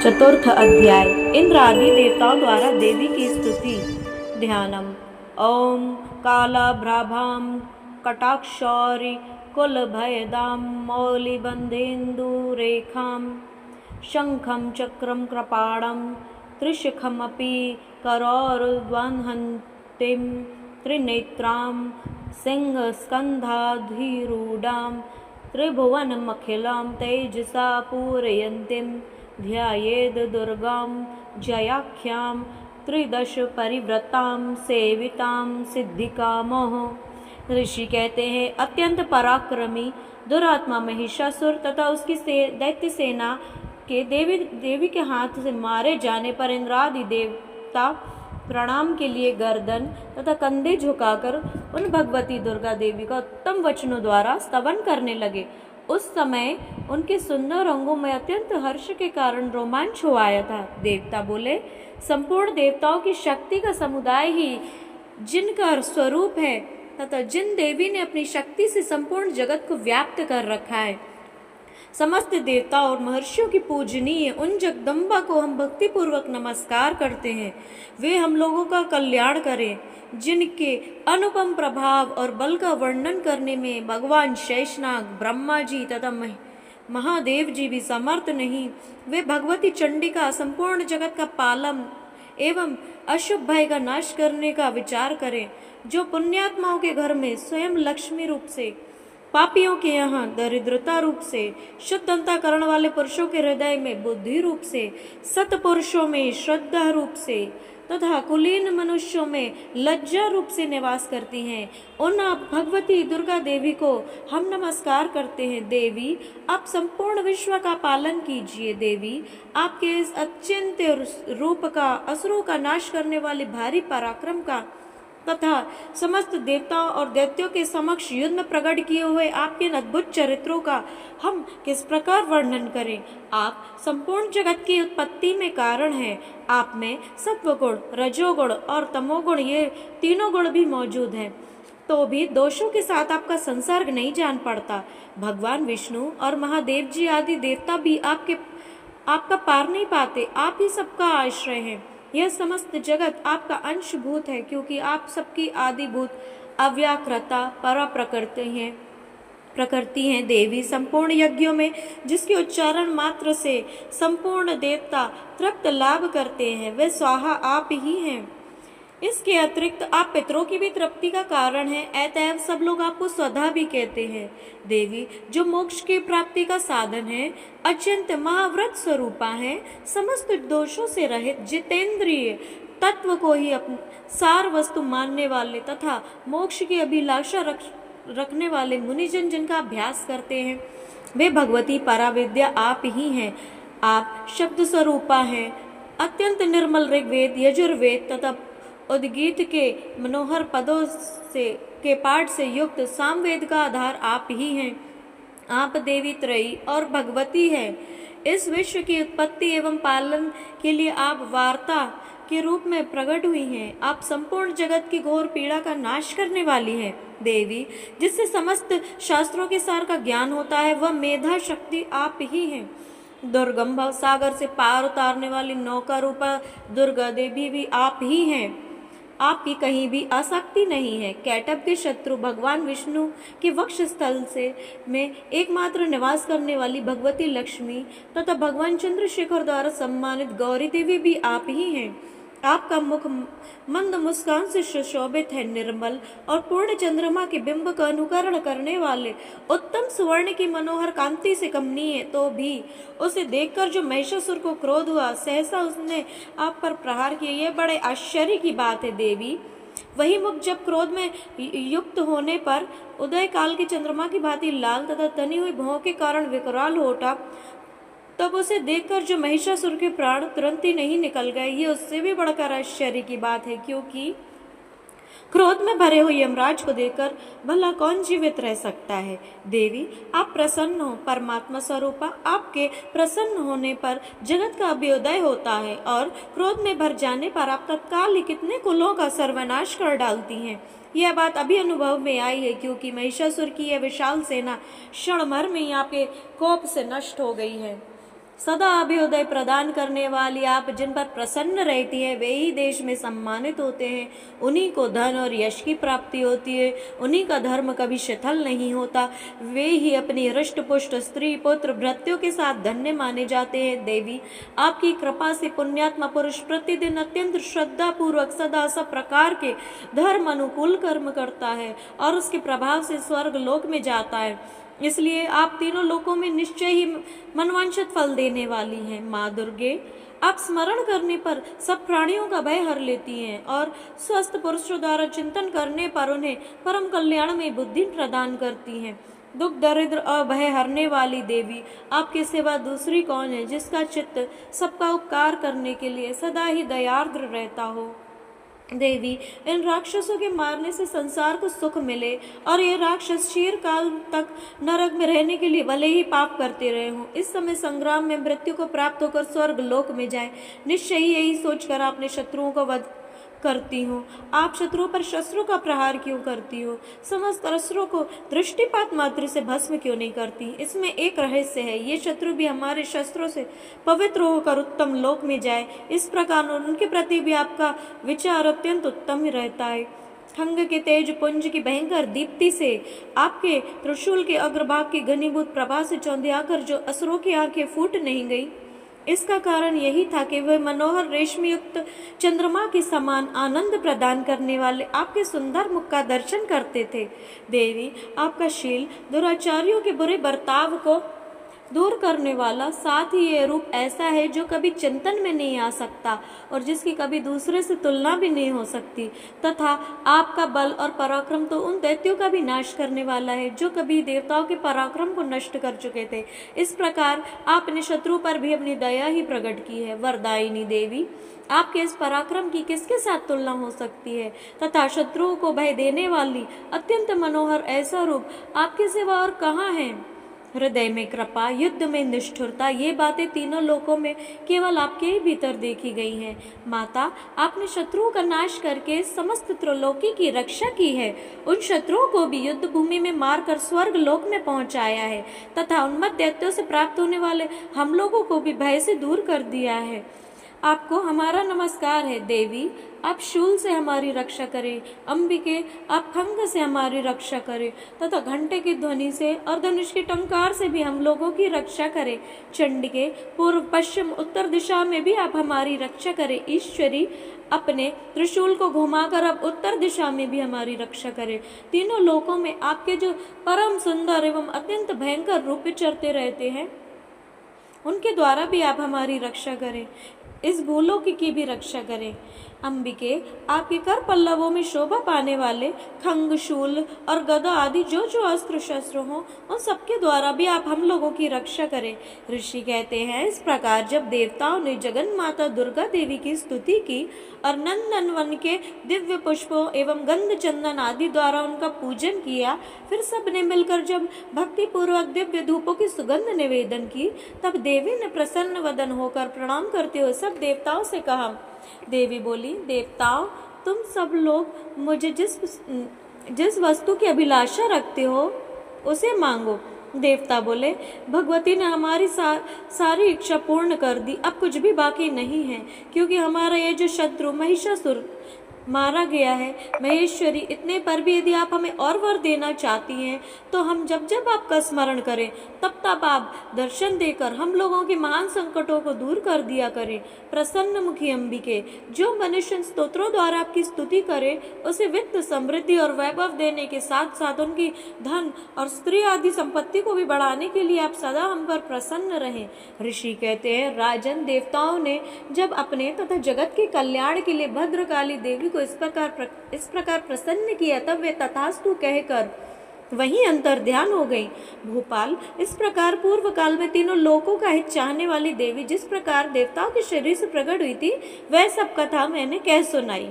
चतुर्थ अध्याय इंद्र आदि देवताओं द्वारा देवी की स्तुति। ध्यानम। ओम कालाभ्राभां कटाक्षौरी कुलभयदां मौलिबन्धेन्दुरेखां शंखं चक्रं कृपाणं त्रिशिखमपि करोरुद्वहन्तीं त्रिनेत्रां सिंहस्कन्धाधिरूढां त्रिभुवनमखिलां तेजसा पूरयन्तीं ध्यायेद दुर्गां जयाख्यां त्रिदश परिव्रतां सेवितां सिद्धिकामोः। ऋषि कहते हैं, अत्यंत पराक्रमी दुरात्मा महिषासुर तथा उसकी दैत्य सेना के देवी के हाथ से मारे जाने पर इंद्रादि देवता प्रणाम के लिए गर्दन तथा कंधे झुकाकर उन भगवती दुर्गा देवी का उत्तम वचनों द्वारा स्तवन करने लगे। उस समय उनके सुंदर अंगों में अत्यंत हर्ष के कारण रोमांच हो आया था। देवता बोले, संपूर्ण देवताओं की शक्ति का समुदाय ही जिनका स्वरूप है तथा जिन देवी ने अपनी शक्ति से संपूर्ण जगत को व्याप्त कर रखा है, समस्त देवता और महर्षियों की पूजनीय उन जगदम्बा को हम भक्ति पूर्वक नमस्कार करते हैं। वे हम लोगों का कल्याण करें। जिनके अनुपम प्रभाव और बल का वर्णन करने में भगवान शेषनाग, ब्रह्मा जी तथा महादेव जी भी समर्थ नहीं, वे भगवती चंडिका संपूर्ण जगत का पालन एवं अशुभ भय का नाश करने का विचार करें। जो पुण्यात्माओं के घर में स्वयं लक्ष्मी रूप से, पापियों के यहाँ दरिद्रता रूप से, शुद्ध अंतःकरण वाले पुरुषों के हृदय में बुद्धि रूप से, सत्पुरुषों में श्रद्धा रूप से तथा कुलीन मनुष्यों में लज्जा रूप से निवास करती हैं, उन आप भगवती दुर्गा देवी को हम नमस्कार करते हैं। देवी, आप संपूर्ण विश्व का पालन कीजिए। देवी, आपके इस अचिंत्य रूप का, असुरों का नाश करने वाले भारी पराक्रम का तथा समस्त देवताओं और दैत्यों के समक्ष युद्ध में प्रकट किए हुए आपके अद्भुत चरित्रों का हम किस प्रकार वर्णन करें। आप संपूर्ण जगत की उत्पत्ति में कारण हैं। आप में सत्वगुण, रजोगुण और तमोगुण, ये तीनों गुण भी मौजूद हैं, तो भी दोषों के साथ आपका संसर्ग नहीं जान पड़ता। भगवान विष्णु और महादेव जी आदि देवता भी आपका पार नहीं पाते। आप ही सबका आश्रय हैं। यह समस्त जगत आपका अंशभूत है, क्योंकि आप सबकी आदिभूत अव्याकृता परा प्रकृति हैं। देवी, संपूर्ण यज्ञों में जिसके उच्चारण मात्र से संपूर्ण देवता तृप्त लाभ करते हैं, वे स्वाहा आप ही हैं। इसके अतिरिक्त आप पितरों की भी तृप्ति का कारण हैं, अतएव सब लोग आपको स्वधा भी कहते हैं। देवी, जो मोक्ष की प्राप्ति का साधन है, अचिंत्य महाव्रत स्वरूपा है, समस्त दोषों से रहित जितेंद्रिय तत्व को ही सार वस्तु मानने वाले तथा मोक्ष की अभिलाषा रखने वाले मुनिजन जिनका अभ्यास करते हैं, वे भगवती पराविद्या आप ही हैं। आप शब्द स्वरूपा हैं। अत्यंत निर्मल ऋग्वेद, यजुर्वेद तथा उद्गीत के मनोहर पदों के पाठ से युक्त सामवेद का आधार आप ही हैं। आप देवी त्रयी और भगवती हैं। इस विश्व की उत्पत्ति एवं पालन के लिए आप वार्ता के रूप में प्रकट हुई हैं। आप संपूर्ण जगत की घोर पीड़ा का नाश करने वाली हैं। देवी, जिससे समस्त शास्त्रों के सार का ज्ञान होता है, वह मेधा शक्ति आप ही हैं। दुर्गम भव सागर से पार उतारने वाली नौका रूपा दुर्गा देवी भी आप ही हैं। आपकी कहीं भी आसक्ति नहीं है। कैटभ के शत्रु भगवान विष्णु के वक्ष स्थल में एकमात्र निवास करने वाली भगवती लक्ष्मी तथा भगवान चंद्रशेखर द्वारा सम्मानित गौरी देवी भी आप ही हैं। आपका मुख मंद मुस्कान से सुशोभित है। निर्मल और पूर्ण चंद्रमा के बिंब का अनुकरण करने वाले उत्तम सुवर्ण की मनोहर कांति से कमनीय है, तो भी उसे देखकर जो महिषासुर को क्रोध हुआ, सहसा उसने आप पर प्रहार किया। यह बड़े आश्चर्य की बात है। देवी, वही मुख जब क्रोध में युक्त होने पर उदय काल के चंद्रमा की भांति लाल तथा तनी हुई भौं के कारण विकराल हो उठा, तब उसे देखकर जो महिषासुर के प्राण तुरंत ही नहीं निकल गए, ये उससे भी बढ़कर आश्चर्य की बात है, क्योंकि क्रोध में भरे हुए यमराज को देखकर भला कौन जीवित रह सकता है। देवी, आप प्रसन्न हो। परमात्मा स्वरूपा, आपके प्रसन्न होने पर जगत का अभ्युदय होता है और क्रोध में भर जाने पर आप तत्काल ही कितने कुलों का सर्वनाश कर डालती हैं। यह बात अभी अनुभव में आई है, क्योंकि महिषासुर की यह विशाल सेना क्षण भर में ही आपके कोप से नष्ट हो गई है। सदा अभ्युदय प्रदान करने वाली आप जिन पर प्रसन्न रहती है वे ही देश में सम्मानित होते हैं। उन्हीं को धन और यश की प्राप्ति होती है। उन्हीं का धर्म कभी शिथिल नहीं होता। वे ही अपनी हृष्ट पुष्ट स्त्री पुत्र भृत्यों के साथ धन्य माने जाते हैं। देवी, आपकी कृपा से पुण्यात्मा पुरुष प्रतिदिन अत्यंत श्रद्धा पूर्वक सदा सब प्रकार के धर्म अनुकूल कर्म करता है और उसके प्रभाव से स्वर्ग लोक में जाता है। इसलिए आप तीनों लोकों में निश्चय ही मनवांछित फल देने वाली हैं। माँ दुर्गे, आप स्मरण करने पर सब प्राणियों का भय हर लेती हैं और स्वस्थ पुरुषों द्वारा चिंतन करने पर उन्हें परम कल्याण में बुद्धि प्रदान करती हैं। दुख दरिद्र और भय हरने वाली देवी, आपके सिवा दूसरी कौन है जिसका चित्त सबका उपकार करने के लिए सदा ही दयार्द्र रहता हो। देवी, इन राक्षसों के मारने से संसार को सुख मिले और ये राक्षस चिर काल तक नरक में रहने के लिए भले ही पाप करते रहे हों, इस समय संग्राम में मृत्यु को प्राप्त होकर स्वर्ग लोक में जाए, निश्चय ही यही सोचकर आपने शत्रुओं को वध करती हो। आप शत्रुओं पर शस्त्रों का प्रहार क्यों करती हो? समस्त अस्त्रों को दृष्टिपात मात्र से भस्म क्यों नहीं करती? इसमें एक रहस्य है, ये शत्रु भी हमारे शस्त्रों से पवित्र होकर उत्तम लोक में जाए, इस प्रकार उनके प्रति भी आपका विचार अत्यंत उत्तम ही रहता है। खंग के तेज पुंज की भयंकर दीप्ति से आपके त्रिशूल के अग्रभाग की घनीभूत प्रभा से चौंधियाकर जो असुरों की आंखें फूट नहीं गई, इसका कारण यही था कि वे मनोहर रेशमी युक्त चंद्रमा के समान आनंद प्रदान करने वाले आपके सुंदर मुख का दर्शन करते थे। देवी, आपका शील दुराचारियों के बुरे बर्ताव को दूर करने वाला, साथ ही ये रूप ऐसा है जो कभी चिंतन में नहीं आ सकता और जिसकी कभी दूसरे से तुलना भी नहीं हो सकती, तथा आपका बल और पराक्रम तो उन दैत्यों का भी नाश करने वाला है जो कभी देवताओं के पराक्रम को नष्ट कर चुके थे। इस प्रकार आपने शत्रु पर भी अपनी दया ही प्रकट की है। वरदायिनी देवी, आपके इस पराक्रम की किसके साथ तुलना हो सकती है, तथा शत्रुओं को भय देने वाली अत्यंत मनोहर ऐसा रूप आपके सिवा और कहाँ है? हृदय में कृपा, युद्ध में निष्ठुरता, ये बातें तीनों लोकों में केवल आपके ही भीतर देखी गई हैं। माता, आपने शत्रुओं का नाश करके समस्त त्रिलोकी की रक्षा की है। उन शत्रुओं को भी युद्ध भूमि में मारकर स्वर्ग लोक में पहुंचाया है तथा उन्मत्त दैत्यों से प्राप्त होने वाले हम लोगों को भी भय से दूर कर दिया है। आपको हमारा नमस्कार है। देवी, आप शूल से हमारी रक्षा करें। अंबिके, आप खंग से हमारी रक्षा करें तथा घंटे की ध्वनि से और धनुष की टंकार से भी हम लोगों की रक्षा करें। चंडिके, पूर्व पश्चिम उत्तर दिशा में भी आप हमारी रक्षा करें। ईश्वरी, अपने त्रिशूल को घुमाकर अब उत्तर दिशा में भी हमारी रक्षा करें। तीनों लोकों में आपके जो परम सुंदर एवं अत्यंत भयंकर रूप विचरते रहते हैं, उनके द्वारा भी आप हमारी रक्षा करें। इस भूलों की भी रक्षा करें। अंबिके, आपके कर पल्लवों में शोभा पाने वाले खंग, शूल और गदा आदि जो जो अस्त्र शस्त्र हों, उन सबके द्वारा भी आप हम लोगों की रक्षा करें। ऋषि कहते हैं, इस प्रकार जब देवताओं ने जगन माता दुर्गा देवी की स्तुति की और नंदन वन के दिव्य पुष्पों एवं गंध चंदन आदि द्वारा उनका पूजन किया, फिर सबने मिलकर जब भक्ति पूर्वक दिव्य धूपों की सुगंध निवेदन की, तब देवी ने प्रसन्न वदन होकर प्रणाम करते हुए सब देवताओं से कहा। देवी बोली, देवताओं, तुम सब लोग मुझे जिस वस्तु की अभिलाषा रखते हो उसे मांगो। देवता बोले, भगवती ने हमारी सारी इच्छा पूर्ण कर दी, अब कुछ भी बाकी नहीं है, क्योंकि हमारा ये जो शत्रु महिषासुर मारा गया है। महेश्वरी, इतने पर भी यदि आप हमें और वर देना चाहती हैं तो हम जब जब आपका स्मरण करें तब तब आप दर्शन देकर हम लोगों के महान संकटों को दूर कर दिया करें। प्रसन्न मुखी अंबिके, जो मनुष्य स्तोत्रों द्वारा आपकी स्तुति करे उसे वित्त, समृद्धि और वैभव देने के साथ साथ उनकी धन और स्त्री आदि संपत्ति को भी बढ़ाने के लिए आप सदा हम पर प्रसन्न रहें। ऋषि कहते हैं, राजन, देवताओं ने जब अपने तथा जगत के कल्याण के लिए भद्रकाली देवी को इस प्रकार प्रसन्न किया, तब वे तथास्तु कहकर वहीं अंतर ध्यान हो गई। भोपाल, इस प्रकार पूर्व काल में तीनों लोकों का हित चाहने वाली देवी जिस प्रकार देवताओं के शरीर से प्रकट हुई थी, वह सब कथा मैंने कह सुनाई।